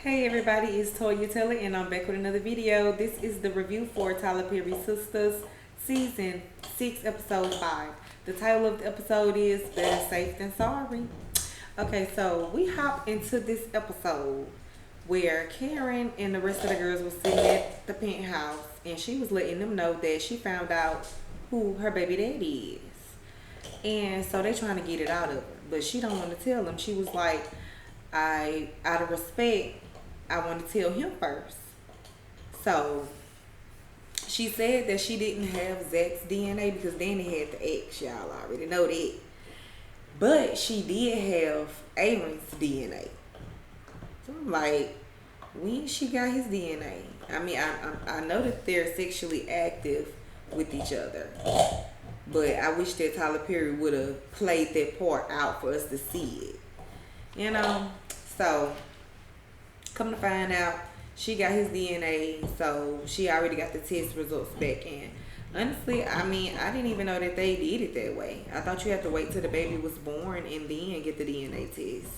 Hey everybody, it's Toya Taylor and I'm back with another video. This is the review for Tyler Perry Sistas Season 6, Episode 5. The title of the episode is Better Safe Than Sorry. Okay, so we hop into this episode where Karen and the rest of the girls were sitting at the penthouse and she was letting them know that she found out who her baby daddy is. And so they trying to get it out of her, but she don't want to tell them. She was like, out of respect, I want to tell him first. So she said that she didn't have Zach's DNA because Danny had the X. Y'all already know that. But she did have Aaron's DNA. So I'm like, when she got his DNA? I mean, I know that they're sexually active with each other. But I wish that Tyler Perry would have played that part out for us to see it. You know? So come to find out, she got his DNA, so she already got the test results back in. Honestly, I mean, I didn't even know that they did it that way. I thought you had to wait till the baby was born and then get the DNA test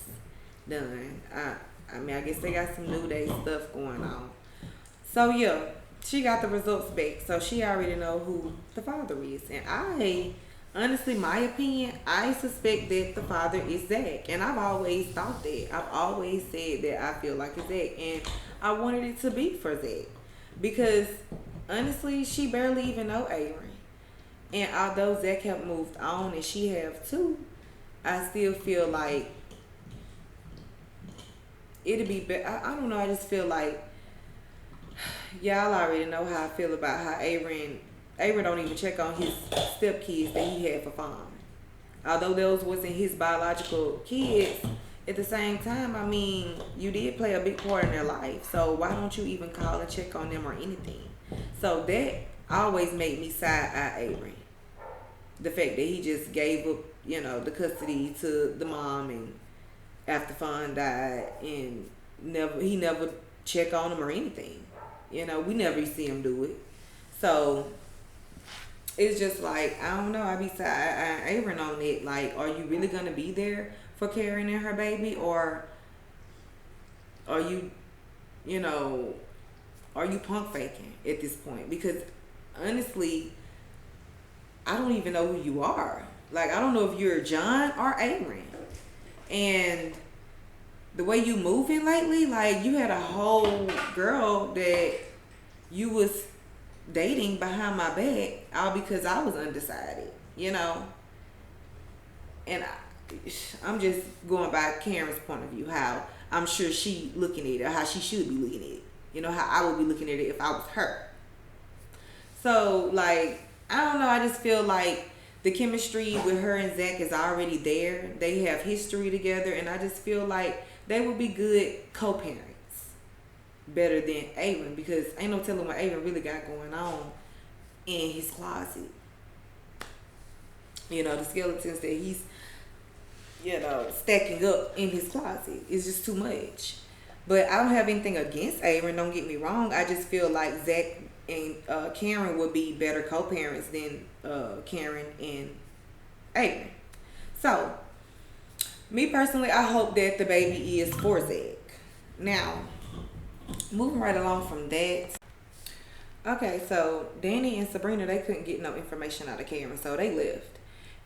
done. I mean, I guess they got some new day stuff going on. So yeah, she got the results back, so she already know who the father is. And honestly, my opinion, I suspect that the father is Zach. And I've always thought that. I've always said that I feel like it's Zach. And I wanted it to be for Zach. Because, honestly, she barely even know Aaron. And although Zach have moved on and she have too, I still feel like it'd be better. I don't know. I just feel like y'all already know how I feel about how Aaron don't even check on his stepkids that he had for fun. Although those wasn't his biological kids, at the same time, I mean, you did play a big part in their life. So why don't you even call and check on them or anything? So that always made me side-eye Aaron. The fact that he just gave up, the custody to the mom and after Fawn died and he never checked on him or anything. We never see him do it. So it's just like, I don't know, I be Aaron on it. Like, are you really going to be there for Karen and her baby? Or are you, are you punk faking at this point? Because honestly, I don't even know who you are. Like, I don't know if you're John or Aaron. And the way you moving lately, like, you had a whole girl that you was dating behind my back, all because I was undecided, And I'm just going by Karen's point of view, how I'm sure she looking at it, or how she should be looking at it. How I would be looking at it if I was her. So, like, I don't know, I just feel like the chemistry with her and Zach is already there. They have history together, and I just feel like they would be good co-parents. Better than Aaron, because ain't no telling what Aaron really got going on in his closet. The skeletons that he's, stacking up in his closet is just too much. But I don't have anything against Aaron, don't get me wrong. I just feel like Zach and Karen would be better co-parents than Karen and Aaron. So, me personally, I hope that the baby is for Zach. Now, moving right along from that. Okay, so Danny and Sabrina, they couldn't get no information out of Karen, so they left.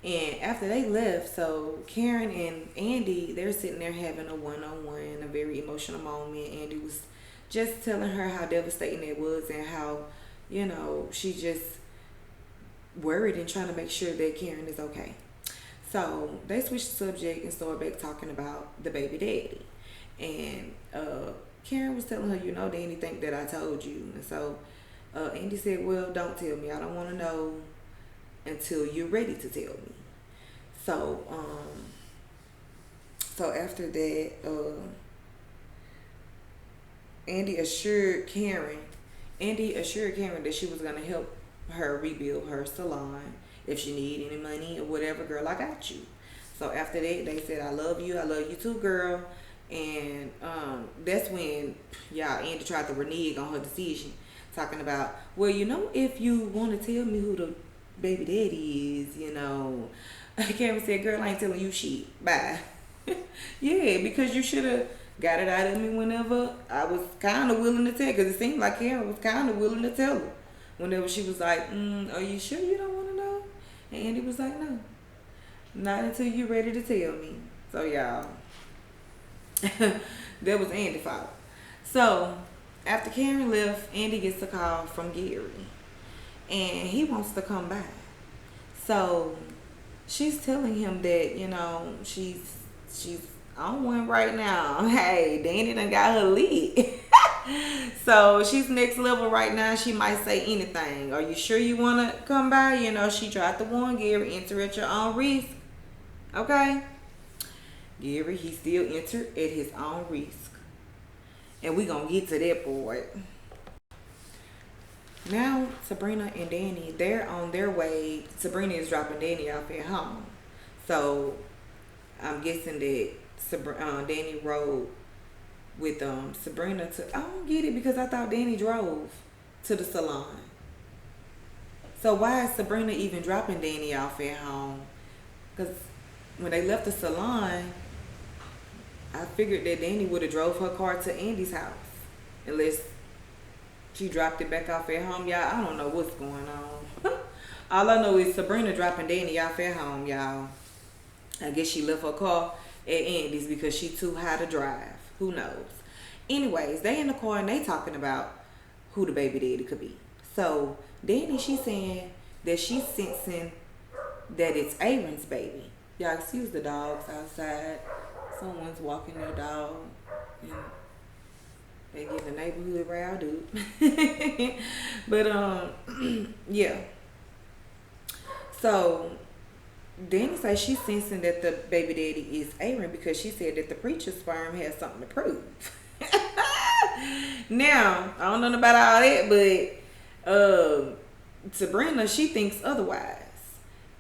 And after they left, so Karen and Andy, they're sitting there having a one-on-one, a very emotional moment. Andy was just telling her how devastating it was and how, she's just worried and trying to make sure that Karen is okay. So they switched the subject and started back talking about the baby daddy. And Karen was telling her, Danny think that I told you. And so Andy said, well, don't tell me. I don't want to know until you're ready to tell me. So, after that, Andy assured Karen that she was going to help her rebuild her salon. If she need any money or whatever, girl, I got you. So after that, they said, I love you too, girl. And that's when Andy tried to renege on her decision, talking about, well, if you want to tell me who the baby daddy is, Karen said, girl, I ain't telling you shit. Bye. Yeah, because you should have got it out of me whenever I was kind of willing to tell, because it seemed like Karen was kind of willing to tell her. Whenever she was like, are you sure you don't want to know? And Andy was like, no. Not until you're ready to tell me. So, y'all, that was Andy's fault. So, after Karen left, Andy gets a call from Gary. And he wants to come by. So, she's telling him that, she's on one right now. Hey, Danny done got her lead. So, she's next level right now. She might say anything. Are you sure you want to come by? She tried to warn Gary, enter at your own risk. Okay? Gary, he still entered at his own risk. And we gonna get to that part. Now, Sabrina and Danny, they're on their way. Sabrina is dropping Danny off at home. So, I'm guessing that Danny rode with Sabrina to... I don't get it, because I thought Danny drove to the salon. So, why is Sabrina even dropping Danny off at home? Because when they left the salon, I figured that Danny would have drove her car to Andy's house. Unless she dropped it back off at home, y'all. I don't know what's going on. All I know is Sabrina dropping Danny off at home, y'all. I guess she left her car at Andy's because she too high to drive. Who knows? Anyways, they in the car and they talking about who the baby daddy could be. So, Danny, she's saying that she's sensing that it's Aaron's baby. Y'all excuse the dogs outside. Someone's walking their dog. And they get the neighborhood rowdy. But, yeah. So, Danny says she's sensing that the baby daddy is Aaron because she said that the preacher's sperm has something to prove. Now, I don't know about all that, but Sabrina, she thinks otherwise.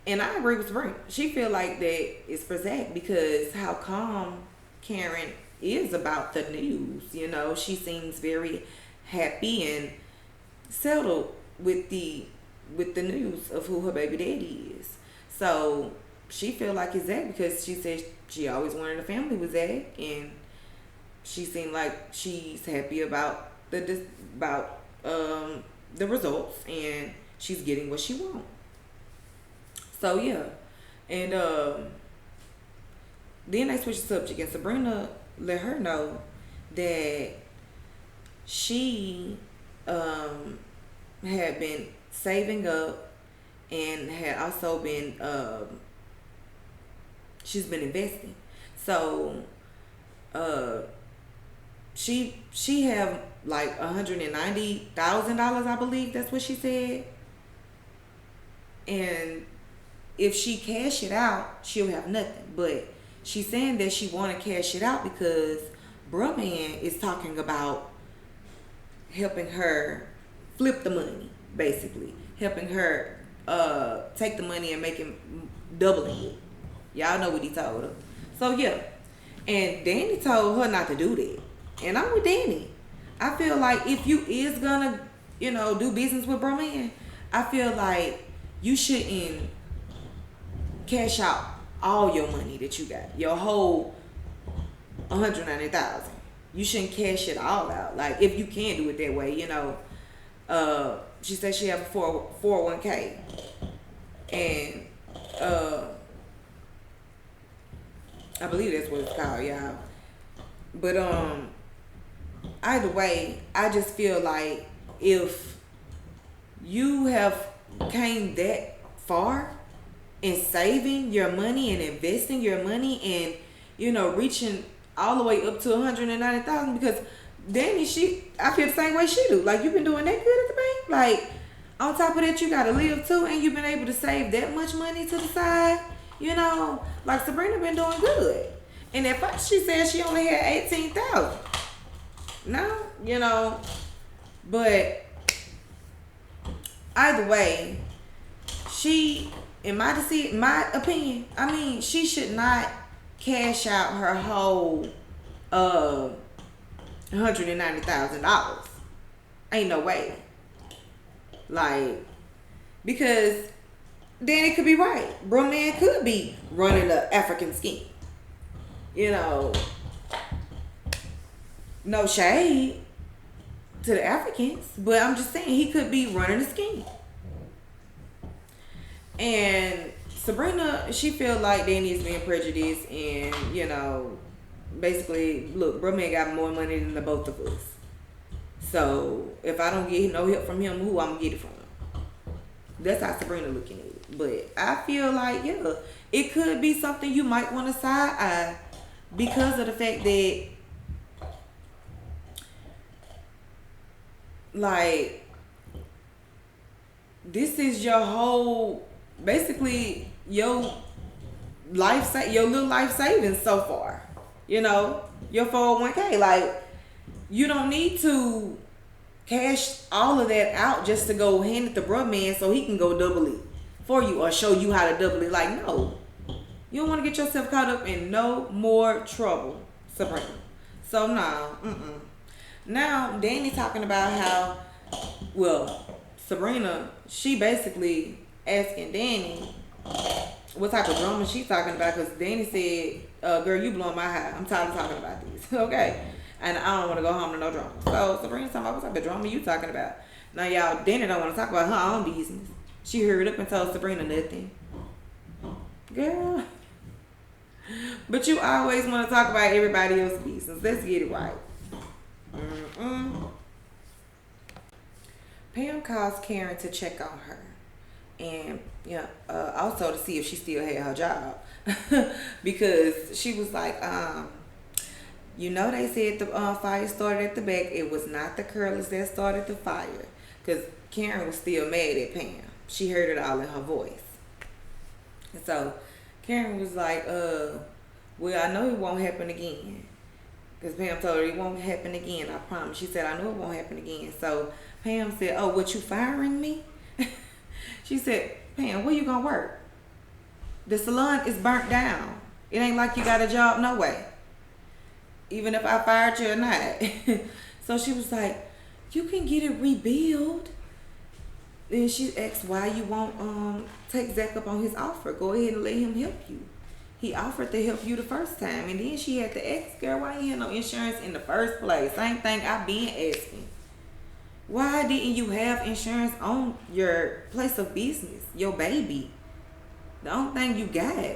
And I agree with Sabrina. She feel like that it's for Zach because how calm Karen is about the news. She seems very happy and settled with the news of who her baby daddy is. So she feel like it's Zach because she said she always wanted a family with Zach, and she seemed like she's happy about the results, and she's getting what she wants. So, yeah. And then they switched the subject. And Sabrina let her know that she had been saving up and had also been, she's been investing. So, she have like $190,000, I believe. That's what she said. And if she cash it out, she'll have nothing. But she's saying that she want to cash it out because Bruhman is talking about helping her flip the money, basically. Helping her take the money and make him double it. Y'all know what he told her. So, yeah. And Danny told her not to do that. And I'm with Danny. I feel like if you is going to, do business with Bruhman, I feel like you shouldn't cash out all your money that you got, your whole $190,000. You shouldn't cash it all out. Like, if you can do it that way, she said she have a 401k, and I believe that's what it's called, y'all. But either way, I just feel like if you have came that far in saving your money and investing your money and, reaching all the way up to $190,000, because Danny, I feel the same way she do. Like, you've been doing that good at the bank. Like, on top of that, you got to live too, and you've been able to save that much money to the side. Like Sabrina been doing good. And at first she said she only had $18,000. No, but either way, in my opinion, she should not cash out her whole $190,000. Ain't no way. Like, because then it could be right. Bruhman could be running an African scheme. No shade to the Africans, but I'm just saying he could be running a scheme. And Sabrina, she feel like Danny is being prejudiced, and basically, look, bro man got more money than the both of us. So if I don't get no help from him, who I'm gonna get it from? That's how Sabrina looking at it. But I feel like it could be something you might want to side eye because of the fact that like this is your whole basically your your little life savings so far. Your 401k. Like you don't need to cash all of that out just to go hand it to bruh man so he can go double it for you or show you how to double it. Like, no. You don't want to get yourself caught up in no more trouble, Sabrina. So, no. Now, Danny talking about how, well, Sabrina, she basically asking Danny what type of drama she's talking about because Danny said, girl, you blowing my high. I'm tired of talking about this. Okay. And I don't want to go home to no drama. So Sabrina's talking about what type of drama you talking about. Now y'all, Danny don't want to talk about her own business. She hurried up and told Sabrina nothing. Girl. But you always want to talk about everybody else's business. Let's get it right. Pam calls Karen to check on her. And also to see if she still had her job. Because she was like, they said the fire started at the back. It was not the curlers that started the fire. Because Karen was still mad at Pam. She heard it all in her voice. And so Karen was like, well, I know it won't happen again. Because Pam told her it won't happen again, I promise. She said, I know it won't happen again. So Pam said, oh, what, you firing me? She said, Pam, where you going to work? The salon is burnt down. It ain't like you got a job, no way. Even if I fired you or not. So she was like, you can get it rebuilt. Then she asked why you won't take Zach up on his offer. Go ahead and let him help you. He offered to help you the first time. And then she had to ask, girl, why you had no insurance in the first place? Same thing I've been asking. Why didn't you have insurance on your place of business, your baby? The only thing you got,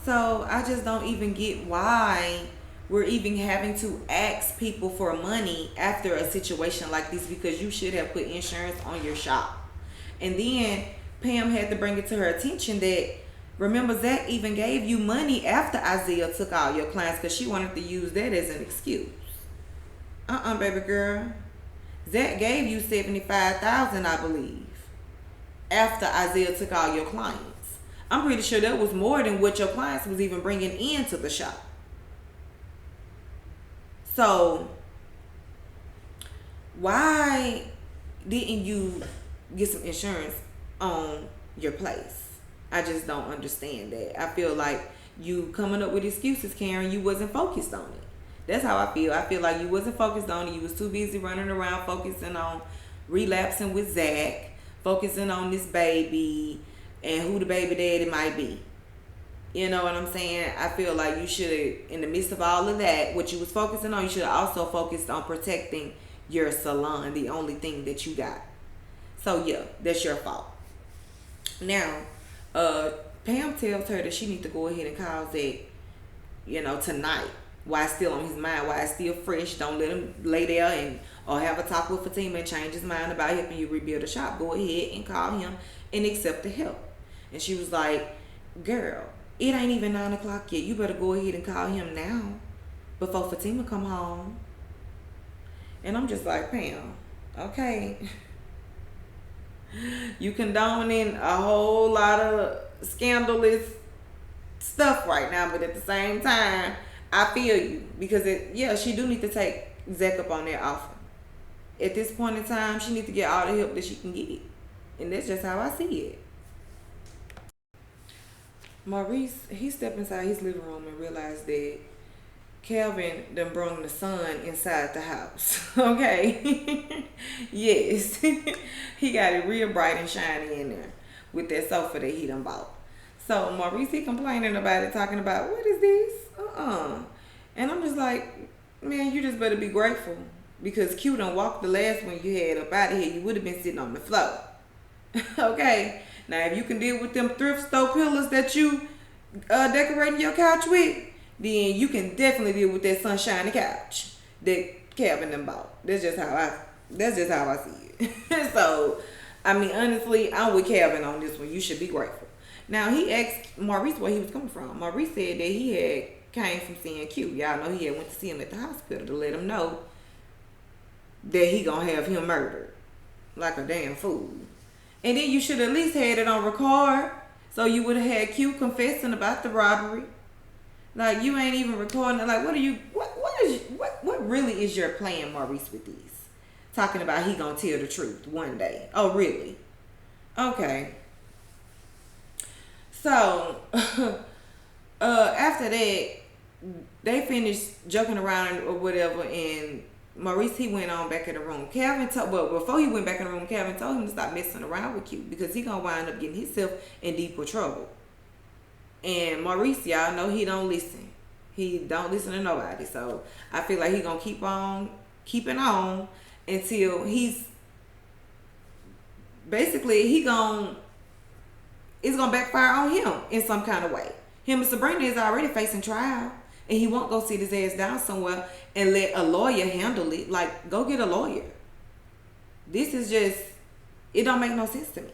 So I just don't even get why we're even having to ask people for money after a situation like this, because you should have put insurance on your shop. And then Pam had to bring it to her attention that, remember, Zach even gave you money after Isaiah took all your clients because she wanted to use that as an excuse. Baby girl. Zach gave you $75,000, I believe, after Isaiah took all your clients. I'm pretty sure that was more than what your clients was even bringing into the shop. So why didn't you get some insurance on your place? I just don't understand that. I feel like you coming up with excuses, Karen. You wasn't focused on it. That's how I feel. I feel like you wasn't focused on it. You was too busy running around focusing on relapsing with Zach, focusing on this baby and who the baby daddy might be. You know what I'm saying? I feel like you should have, in the midst of all of that, what you was focusing on, you should have also focused on protecting your salon, the only thing that you got. So yeah, that's your fault. Now, Pam tells her that she needs to go ahead and call Zach, tonight. Why it's still on his mind, why it's still fresh. Don't let him lay there and or have a talk with Fatima and change his mind about helping you rebuild the shop. Go ahead and call him and accept the help. And she was like, girl, it ain't even 9 o'clock yet. You better go ahead and call him now before Fatima come home. And I'm just like, Pam, okay. You condoning a whole lot of scandalous stuff right now, but at the same time, I feel you, because she do need to take Zach up on that offer. At this point in time, she needs to get all the help that she can get. And that's just how I see it. Maurice, he stepped inside his living room and realized that Calvin done brought the sun inside the house. Okay? Yes. He got it real bright and shiny in there with that sofa that he done bought. So Maurice, he complaining about it, talking about, what is this? And I'm just like, man, you just better be grateful. Because Q done walked the last one you had up out of here, you would have been sitting on the floor. Okay? Now, if you can deal with them thrift store pillows that you decorating your couch with, then you can definitely deal with that sunshiny couch that Calvin done bought. That's just how I see it. So, I mean, honestly, I'm with Calvin on this one. You should be grateful. Now, he asked Maurice where he was coming from. Maurice said that he had came from seeing Q. Y'all know he had went to see him at the hospital to let him know that he gonna have him murdered like a damn fool. And then you should at least had it on record, so you would have had Q confessing about the robbery. Like, you ain't even recording it. Like, what really is your plan, Maurice, with these? Talking about he gonna tell the truth one day. Oh, really? Okay. So, after that, they finished joking around or whatever, and Maurice, he went on back in the room. Before he went back in the room, Calvin told him to stop messing around with Q because he gonna wind up getting himself in deeper trouble. And Maurice, y'all know he don't listen. He don't listen to nobody. So I feel like he gonna keep on keeping on until he's basically it's gonna backfire on him in some kind of way. Him and Sabrina is already facing trial, and he won't go sit his ass down somewhere and let a lawyer handle it. Like, go get a lawyer. This is just, it don't make no sense to me.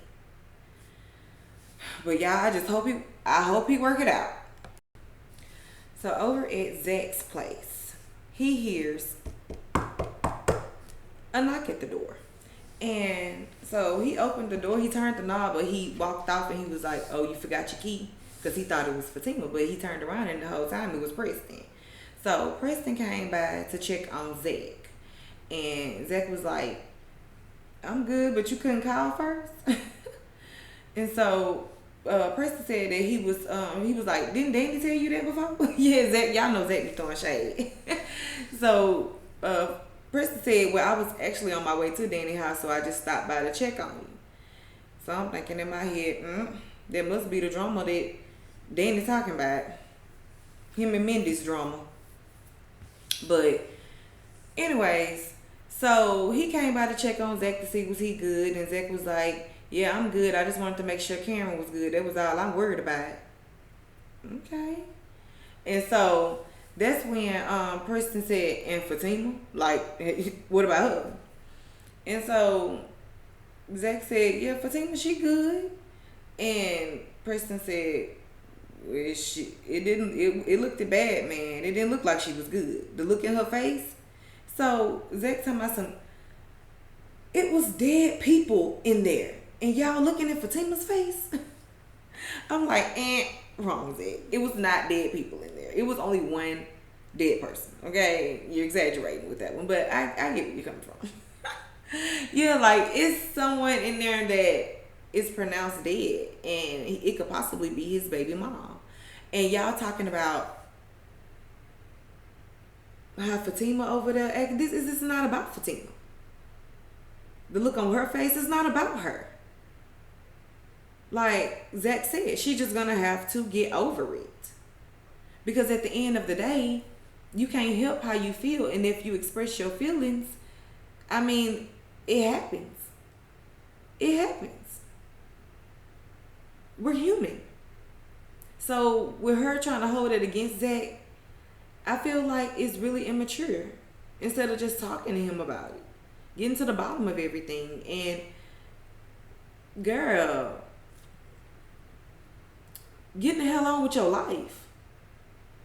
But y'all, I hope he work it out. So over at Zach's place, he hears a knock at the door. And so he opened the door, he turned the knob, but he walked off and he was like, oh, you forgot your key? Because he thought it was Fatima, but he turned around and the whole time it was Preston. So Preston came by to check on Zach. And Zach was like, I'm good, but you couldn't call first? And so Preston said that he was like, didn't Danny tell you that before? Yeah, Zach, y'all know Zach be throwing shade. So Preston said, well, I was actually on my way to Danny's house, so I just stopped by to check on you. So I'm thinking in my head, that must be the drama that Danny's talking about. Him and Mindy's drama. But anyways, so he came by to check on Zach to see was he good, and Zach was like, yeah, I'm good. I just wanted to make sure Karen was good. That was all I'm worried about. Okay. And so that's when Preston said, and Fatima, like, what about her? And so Zach said, yeah, Fatima, she good. And Preston said, well, it looked bad, man. It didn't look like she was good. The look in her face. So Zach talking about it was dead people in there. And y'all looking at Fatima's face? I'm like, wrong, Zach. It was not dead people in there. It was only one dead person. Okay? You're exaggerating with that one. But I get where you're coming from. Yeah, like, it's someone in there that is pronounced dead. And it could possibly be his baby mom. And y'all talking about how Fatima over there. This is not about Fatima. The look on her face is not about her. Like Zach said, she's just gonna have to get over it. Because at the end of the day, you can't help how you feel. And if you express your feelings, I mean, it happens. It happens. We're human. So with her trying to hold it against Zach, I feel like it's really immature. Instead of just talking to him about it. Getting to the bottom of everything. And girl, getting the hell on with your life.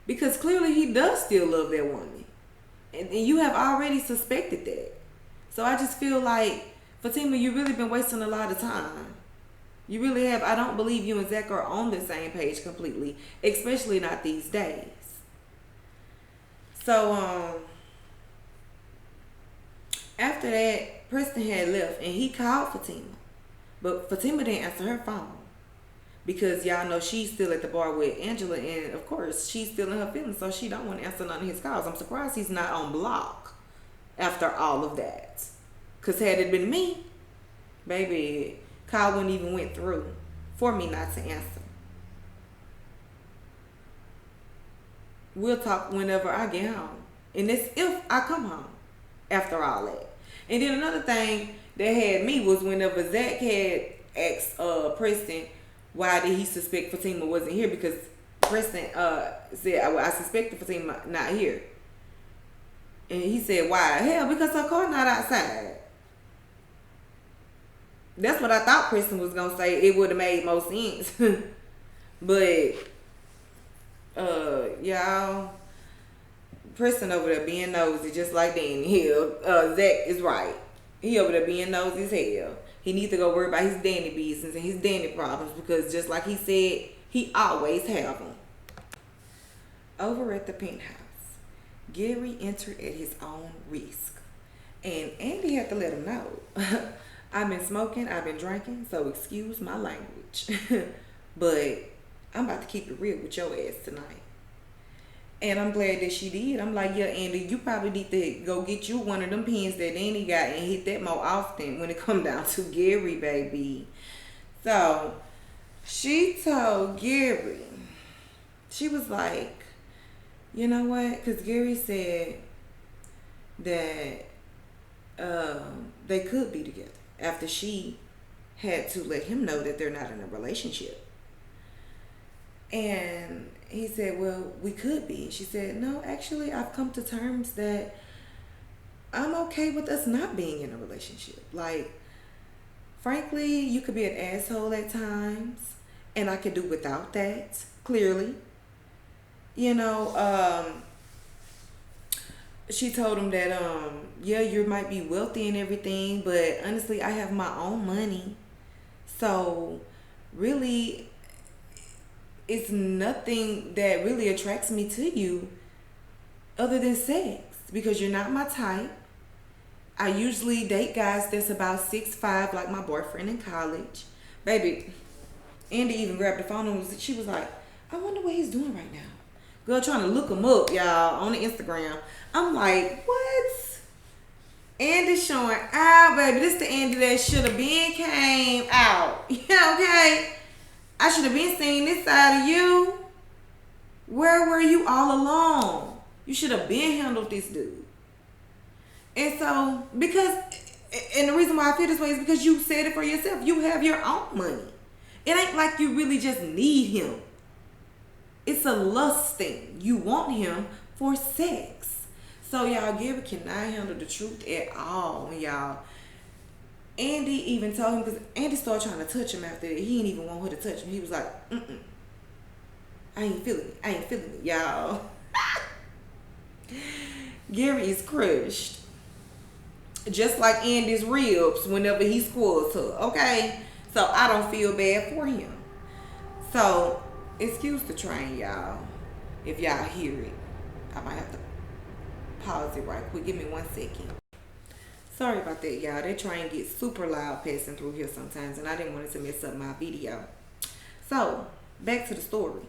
Because clearly he does still love that woman. And you have already suspected that. So I just feel like, Fatima, you've really been wasting a lot of time. You really have. I don't believe you and Zach are on the same page completely. Especially not these days. So, after that, Preston had left and he called Fatima. But Fatima didn't answer her phone. Because y'all know she's still at the bar with Angela, and of course she's still in her feelings, so she don't want to answer none of his calls. I'm surprised he's not on block after all of that. Because had it been me, baby, call wouldn't even went through for me not to answer. we'll talk whenever I get home. And it's if I come home after all that. And then another thing that had me was whenever Zach had asked Preston why did he suspect Fatima wasn't here, because Preston said, well, I suspected Fatima not here. And he said, why? Hell, because her car not outside. That's what I thought Preston was going to say. It would have made more sense. But, y'all, Preston over there being nosy just like Danny. Hell, Zach is right. He over there being nosy as hell. He needs to go worry about his Danny business and his Danny problems, because just like he said, he always have them. Over at the penthouse, Gary entered at his own risk. And Andi had to let him know. I've been smoking, I've been drinking, so excuse my language. But I'm about to keep it real with your ass tonight. And I'm glad that she did. I'm like, yeah, Andi, you probably need to go get you one of them pens that Danny got and hit that more often when it come down to Gary, baby. So she told Gary, she was like, you know what? Because Gary said that they could be together after she had to let him know that they're not in a relationship. And he said, well, we could be. She said, no, actually, I've come to terms that I'm okay with us not being in a relationship. Like, frankly, you could be an asshole at times, and I could do without that, clearly. You know, she told him that, yeah, you might be wealthy and everything, but honestly, I have my own money. So, really, it's nothing that really attracts me to you other than sex, because you're not my type. I usually date guys that's about 6'5", like my boyfriend in college. Baby, Andi even grabbed the phone and she was like, I wonder what he's doing right now. Girl, trying to look him up, y'all, on the Instagram. I'm like, what? Andi's showing out, baby. This the Andi that should have been came out. Yeah, okay? I should have been seeing this side of you. Where were you all along? You should have been handled this dude. And so, because, and the reason why I feel this way is because you said it for yourself. You have your own money. It ain't like you really just need him. It's a lust thing. You want him for sex. So, y'all, Gary cannot handle the truth at all, y'all. Andi even told him, because Andi started trying to touch him after that. He didn't even want her to touch him. He was like, I ain't feeling it. I ain't feeling it, y'all. Gary is crushed. Just like Andi's ribs whenever he squirts her, okay? So I don't feel bad for him. So, excuse the train, y'all. If y'all hear it. I might have to pause it right quick. Give me 1 second. Sorry about that, y'all. That train gets super loud passing through here sometimes, and I didn't want it to mess up my video. So, back to the story.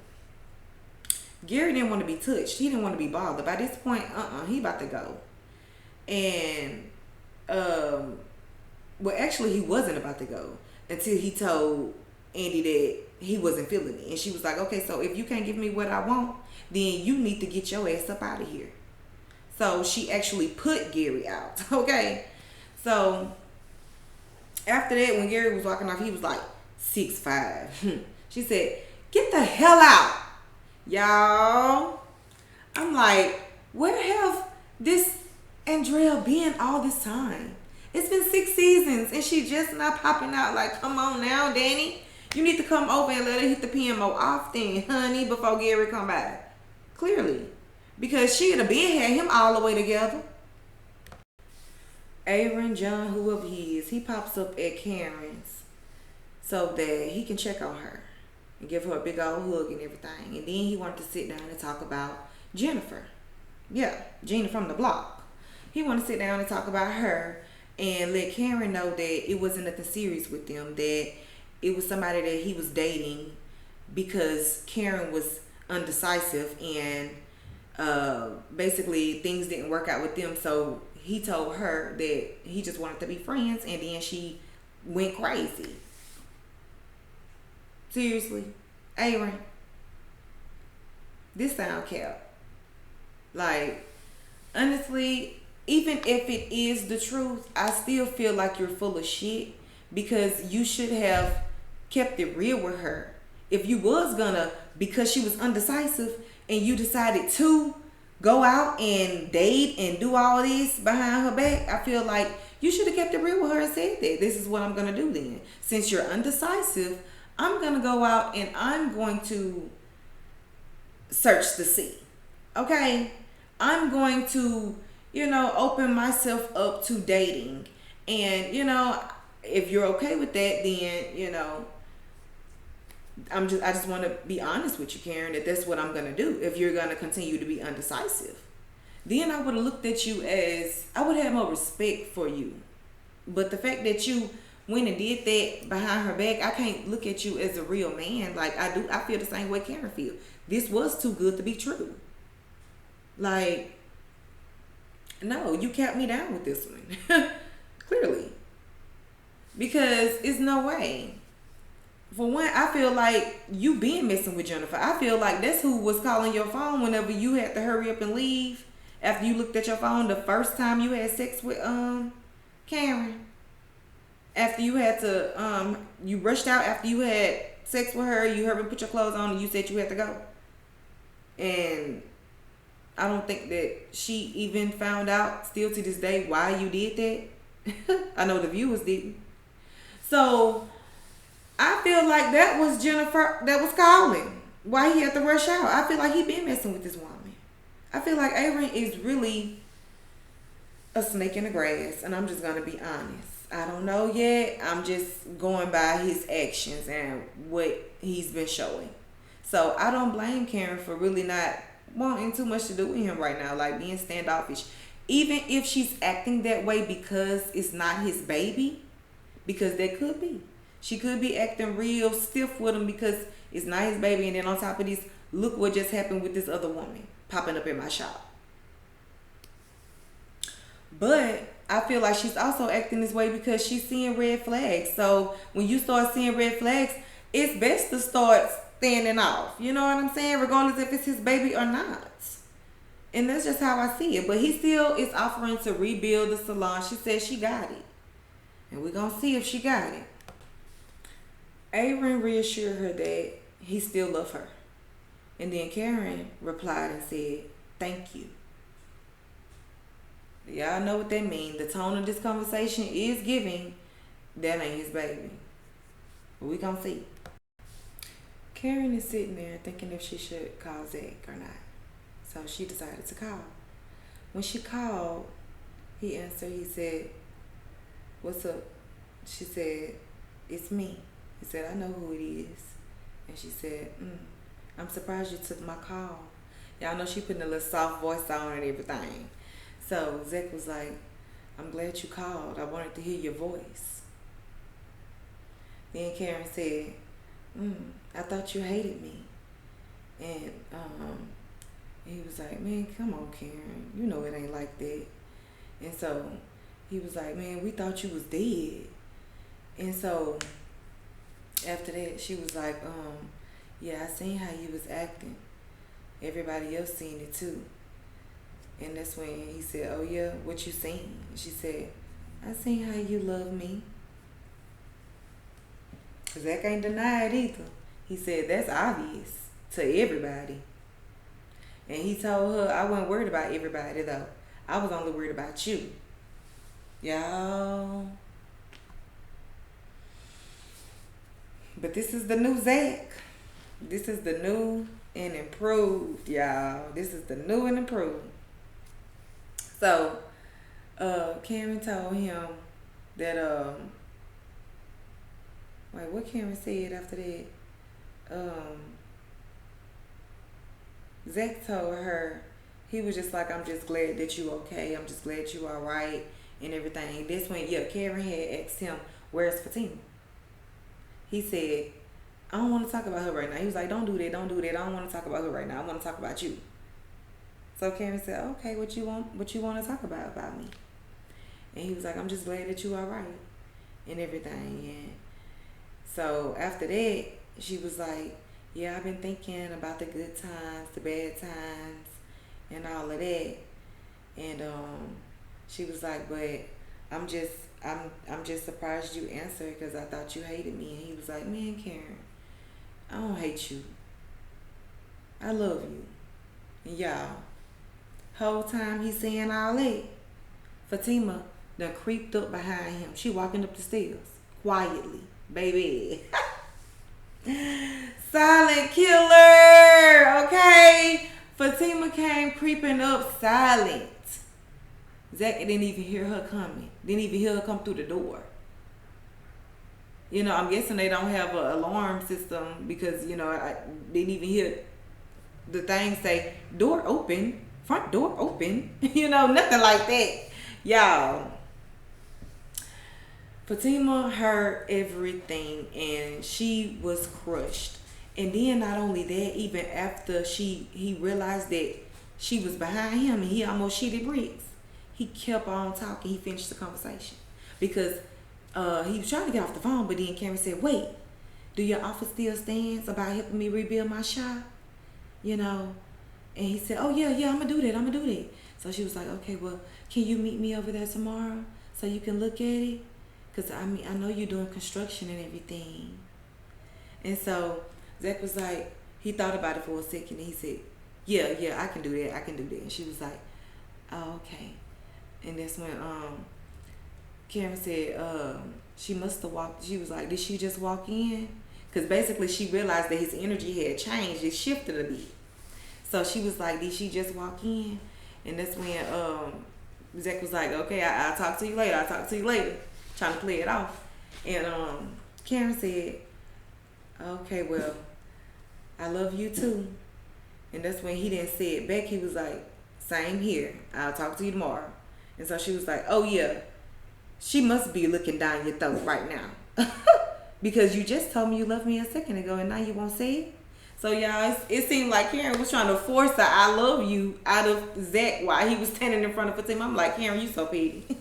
Gary didn't want to be touched. He didn't want to be bothered. By this point, he about to go. And, well, actually, he wasn't about to go until he told Andi that he wasn't feeling it. And she was like, okay, so if you can't give me what I want, then you need to get your ass up out of here. So she actually put Gary out, okay? So after that, when Gary was walking off, he was like 6'5". She said, get the hell out. Y'all, I'm like, where the hell this Andrea been all this time? It's been 6 seasons and she just not popping out. Like, come on now, Danny. You need to come over and let her hit the pen more often, honey, before Gary come by. Clearly. Because she'd have been had him all the way together. Aaron, John, whoever he is, he pops up at Karen's so that he can check on her and give her a big old hug and everything. And then he wanted to sit down and talk about Jennifer. Yeah, Gina from the block. He wanted to sit down and talk about her and let Karen know that it wasn't nothing serious with them, that it was somebody that he was dating because Karen was undecisive and basically things didn't work out with them. So he told her that he just wanted to be friends, and then she went crazy. Seriously, Aaron, this sound cap. Like, honestly, even if it is the truth, I still feel like you're full of shit because you should have kept it real with her. If you was gonna, because she was undecisive and you decided to go out and date and do all this behind her back, I feel like you should have kept it real with her and said that this is what I'm gonna do then. Since you're undecisive, I'm gonna go out and I'm going to search the sea. Okay? I'm going to, open myself up to dating. And, if you're okay with that, then, I just want to be honest with you, Karen, that that's what I'm going to do. If you're going to continue to be undecisive, then I would have looked at you as, I would have more respect for you. But the fact that you went and did that behind her back, I can't look at you as a real man. Like I feel the same way Karen feels. This was too good to be true. Like, no, you kept me down with this one. Clearly. Because it's no way. For one, I feel like you been messing with Jennifer. I feel like that's who was calling your phone whenever you had to hurry up and leave after you looked at your phone the first time you had sex with Karen. After you had to you rushed out after you had sex with her, you hurried and put your clothes on and you said you had to go. And I don't think that she even found out still to this day why you did that. I know the viewers didn't. So I feel like that was Jennifer that was calling. Why he had to rush out. I feel like he been messing with this woman. I feel like Aaron is really a snake in the grass. And I'm just going to be honest. I don't know yet. I'm just going by his actions and what he's been showing. So I don't blame Karen for really not wanting too much to do with him right now. Like being standoffish. Even if she's acting that way because it's not his baby. Because that could be. She could be acting real stiff with him because it's not his baby. And then on top of this, look what just happened with this other woman popping up in my shop. But I feel like she's also acting this way because she's seeing red flags. So when you start seeing red flags, it's best to start standing off. You know what I'm saying? Regardless if it's his baby or not. And that's just how I see it. But he still is offering to rebuild the salon. She said she got it. And we're going to see if she got it. Aaron reassured her that he still loves her. And then Karen replied and said, "Thank you." Y'all know what that means. The tone of this conversation is giving that ain't his baby. But we gonna see. Karen is sitting there thinking if she should call Zach or not. So she decided to call. When she called, he answered. He said, "What's up?" She said, "It's me." He said, "I know who it is." And she said, "I'm surprised you took my call." Y'all know she putting a little soft voice on and everything. So Zach was like, "I'm glad you called. I wanted to hear your voice." Then Karen said, "I thought you hated me." And he was like, "Man, come on, Karen. You know it ain't like that." And so he was like, "Man, we thought you was dead." And so after that, she was like, "Yeah, I seen how you was acting. Everybody else seen it too." And that's when he said, "Oh yeah, what you seen?" And she said, "I seen how you love me." Zach ain't denied either. He said, "That's obvious to everybody." And he told her, "I wasn't worried about everybody though. I was only worried about you." Y'all. But this is the new Zach. This is the new and improved, y'all. This is the new and improved. So, Karen told him that, wait, what Karen said after that? Zach told her, he was just like, "I'm just glad that you okay. I'm just glad you all right and everything." That's when, Karen had asked him, "Where's Fatima?" He said, "I don't want to talk about her right now." He was like, "Don't do that. Don't do that. I don't want to talk about her right now. I want to talk about you." So Karen said, "Okay, what you want to talk about me?" And he was like, "I'm just glad that you all right and everything." And so after that, she was like, "Yeah, I've been thinking about the good times, the bad times, and all of that. And she was like, but I'm just surprised you answered because I thought you hated me. And he was like, man, Karen, I don't hate you. I love you. And y'all, whole time he's saying all that, Fatima done creeped up behind him. She walking up the stairs quietly, baby. Silent killer, okay? Fatima came creeping up silent. Zach didn't even hear her coming. Didn't even hear her come through the door. You know, I'm guessing they don't have an alarm system because, you know, I didn't even hear the thing say, door open, front door open. You know, nothing like that. Y'all, Fatima heard everything and she was crushed. And then not only that, even after he realized that she was behind him and he almost shitted bricks, he kept on talking. He finished the conversation because he was trying to get off the phone, but then Karen said, wait, do your offer still stands about helping me rebuild my shop? You know? And he said, oh yeah, I'm gonna do that. So she was like, okay, well, can you meet me over there tomorrow so you can look at it? Because I mean, I know you're doing construction and everything. And so Zach was like, he thought about it for a second and he said, yeah, I can do that. And she was like, oh, okay. And that's when Karen said she must have walked. She was like, did she just walk in? Because basically she realized that his energy had changed. It shifted a bit. So she was like, did she just walk in? And that's when Zach was like, okay, I'll talk to you later. Trying to play it off. And Karen said, okay, well, I love you too. And that's when he didn't say it back. He was like, same here. I'll talk to you tomorrow. And so she was like, oh yeah, she must be looking down your throat right now. Because you just told me you loved me a second ago and now you won't say it. So y'all, it seemed like Karen was trying to force the I love you out of Zach while he was standing in front of Fatima. I'm like, Karen, you so petty.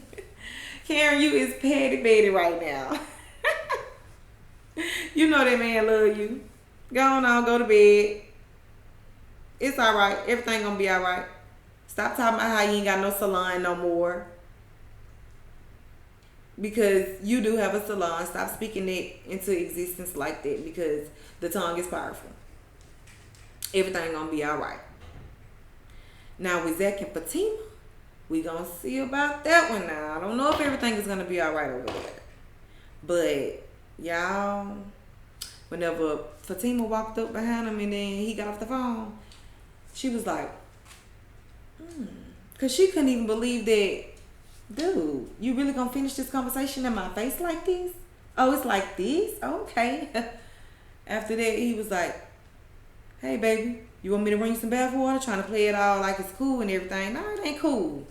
Karen, you is petty Betty right now. You know that man love you. Go on, go to bed. It's alright. Everything gonna be alright. Stop talking about how you ain't got no salon no more. Because you do have a salon. Stop speaking it into existence like that because the tongue is powerful. Everything gonna be alright. Now with Zach and Fatima, we gonna see about that one now. I don't know if everything is gonna be alright over there. But y'all, whenever Fatima walked up behind him and then he got off the phone, she was like, because she couldn't even believe that, dude, you really gonna finish this conversation in my face like this? Oh, it's like this? Okay. After that, he was like, hey, baby, you want me to bring you some bath water? Trying to play it all like it's cool and everything. No, it ain't cool.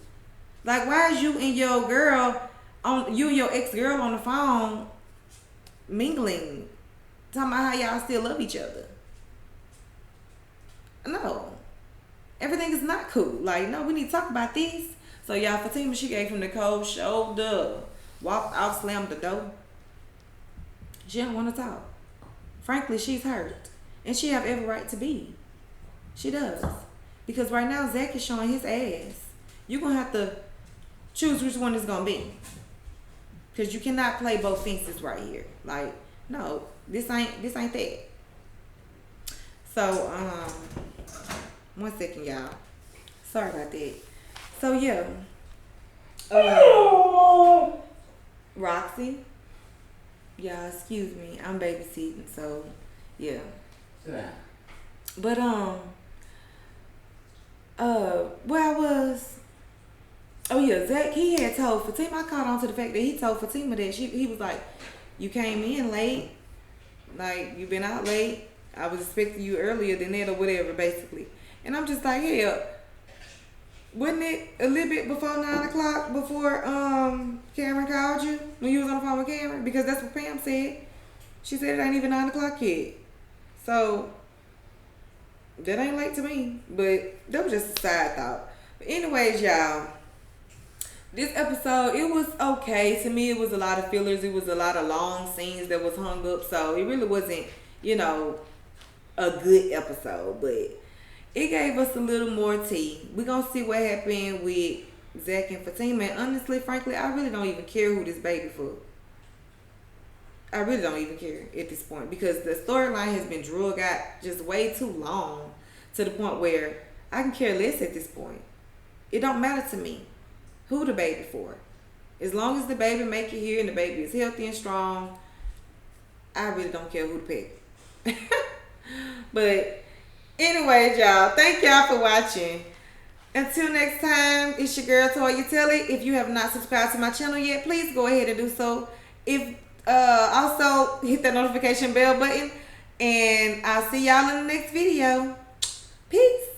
Like, why is you and your ex-girl on the phone mingling? Talking about how y'all still love each other. No. Everything is not cool. Like, no, we need to talk about this. So, y'all, Fatima, she gave him the cold shoulder. Walked out, slammed the door. She don't want to talk. Frankly, she's hurt. And she have every right to be. She does. Because right now, Zach is showing his ass. You're going to have to choose which one it's going to be. Because you cannot play both fences right here. Like, no, this ain't that. So, 1 second, y'all. Sorry about that. So, yeah. Roxy. Y'all, excuse me. I'm babysitting, so, yeah. But, where I was, oh yeah, Zach, he had told Fatima, I caught on to the fact that he told Fatima that he was like, you came in late, like, you been out late, I was expecting you earlier than that or whatever, basically. And I'm just like, hell, wasn't it a little bit before 9 o'clock before Karen called you when you was on the phone with Karen? Because that's what Pam said. She said it ain't even 9 o'clock yet. So, that ain't late to me. But that was just a side thought. But anyways, y'all, this episode, it was okay. To me, it was a lot of fillers. It was a lot of long scenes that was hung up. So, it really wasn't, a good episode. But it gave us a little more tea. We're gonna see what happened with Zach and Fatima. And honestly, frankly, I really don't even care who this baby for. I really don't even care at this point because the storyline has been drug out just way too long to the point where I can care less at this point. It don't matter to me who the baby for. As long as the baby make it here and the baby is healthy and strong, I really don't care who the pick. But anyways, y'all, thank y'all for watching. Until next time, it's your girl Toya Telly. If you have not subscribed to my channel yet, please go ahead and do so. If also hit that notification bell button, and I'll see y'all in the next video. Peace.